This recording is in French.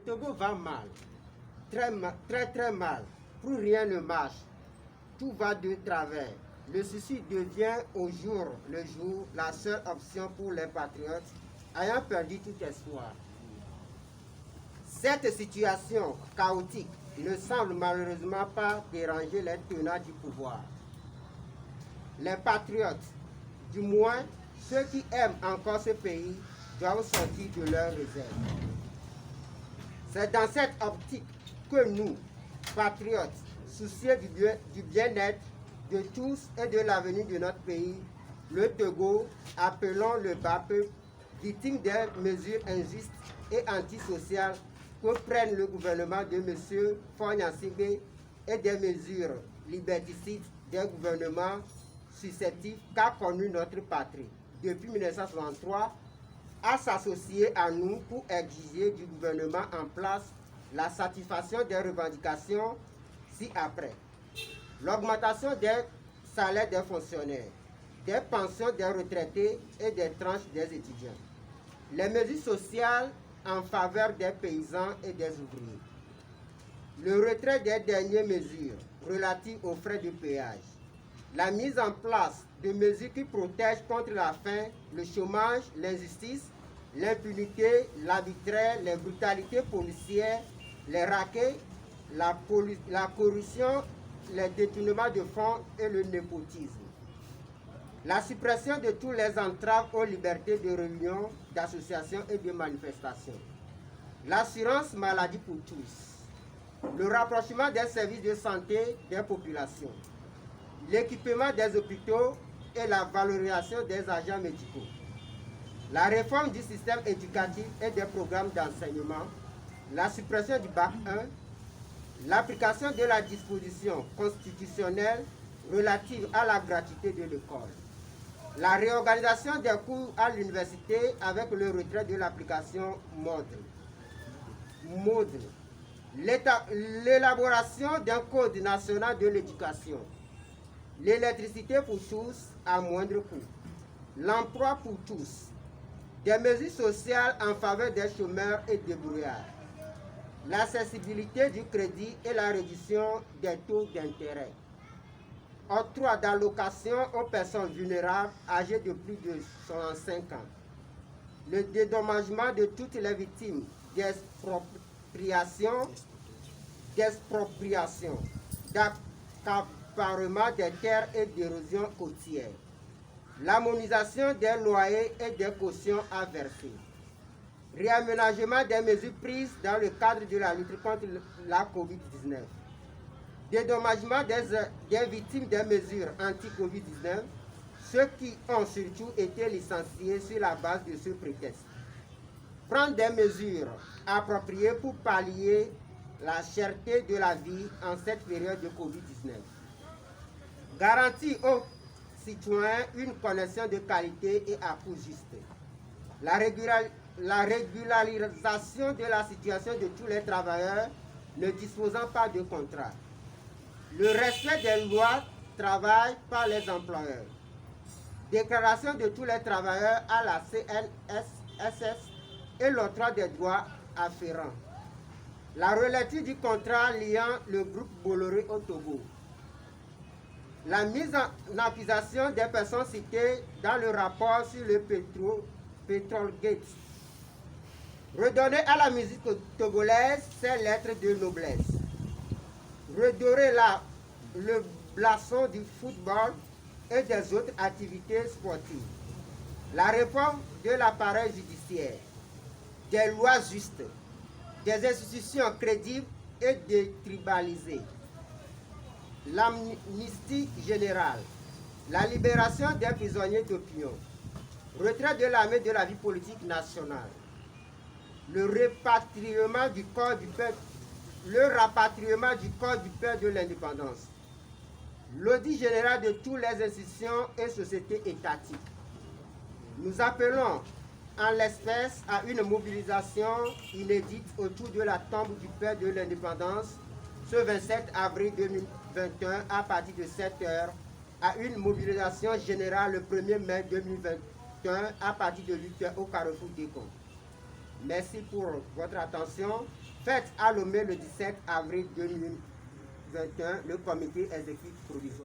Togo va mal, très mal. Plus rien ne marche. Tout va de travers. Le suicide devient au jour le jour la seule option pour les patriotes ayant perdu tout espoir. Cette situation chaotique ne semble malheureusement pas déranger les tenants du pouvoir. Les patriotes, du moins ceux qui aiment encore ce pays, doivent sortir de leur réserve. C'est dans cette optique que nous, patriotes, soucieux du bien-être de tous et de l'avenir de notre pays, le Togo, appelons le bas peuple, victime des mesures injustes et antisociales que prenne le gouvernement de M. Faure-Gnassingbé et des mesures liberticides des gouvernements successifs qu'a connu notre patrie depuis 1963, à s'associer à nous pour exiger du gouvernement en place la satisfaction des revendications ci-après. L'augmentation des salaires des fonctionnaires, des pensions des retraités et des tranches des étudiants. Les mesures sociales en faveur des paysans et des ouvriers. Le retrait des dernières mesures relatives aux frais de péage. La mise en place de mesures qui protègent contre la faim, le chômage, l'injustice, l'impunité, l'arbitraire, les brutalités policières, les rackets, la corruption, les détournements de fonds et le népotisme. La suppression de tous les entraves aux libertés de réunion, d'association et de manifestation. L'assurance maladie pour tous. Le rapprochement des services de santé des populations. L'équipement des hôpitaux et la valorisation des agents médicaux. La réforme du système éducatif et des programmes d'enseignement. La suppression du bac 1. L'application de la disposition constitutionnelle relative à la gratuité de l'école. La réorganisation des cours à l'université avec le retrait de l'application MODRE. L'élaboration d'un code national de l'éducation. L'électricité pour tous à moindre coût. L'emploi pour tous. Des mesures sociales en faveur des chômeurs et des brouillards. L'accessibilité du crédit et la réduction des taux d'intérêt. Octroi d'allocation aux personnes vulnérables âgées de plus de 65 ans. Le dédommagement de toutes les victimes d'expropriation, d'accaparement des terres et d'érosion côtière. L'harmonisation des loyers et des cautions à verser. Réaménagement des mesures prises dans le cadre de la lutte contre la COVID-19. Dédommagement des victimes des mesures anti-COVID-19, ceux qui ont surtout été licenciés sur la base de ce prétexte. Prendre des mesures appropriées pour pallier la cherté de la vie en cette période de COVID-19. Garantir aux citoyens une connexion de qualité et à coût juste. La régularisation de la situation de tous les travailleurs ne disposant pas de contrat. Le respect des lois travail par les employeurs. Déclaration de tous les travailleurs à la CNSS et l'octroi des droits afférents. La relecture du contrat liant le groupe Bolloré au Togo. La mise en accusation des personnes citées dans le rapport sur le Petrolgate. Redonner à la musique togolaise ses lettres de noblesse. Redorer le blason du football et des autres activités sportives. La réforme de l'appareil judiciaire. Des lois justes. Des institutions crédibles et détribalisées. L'amnistie générale. La libération des prisonniers d'opinion. Retrait de l'armée de la vie politique nationale. Le rapatriement du corps du peuple de l'indépendance. L'audit général de toutes les institutions et sociétés étatiques. Nous appelons en l'espèce à une mobilisation inédite autour de la tombe du père de l'indépendance ce 27 avril 2021 à partir de 7 h, à une mobilisation générale le 1er mai 2021 à partir de 8 h au carrefour des Comptes. Merci pour votre attention. faite à Lomé le 17 avril 2021, le comité exécutif provisoire.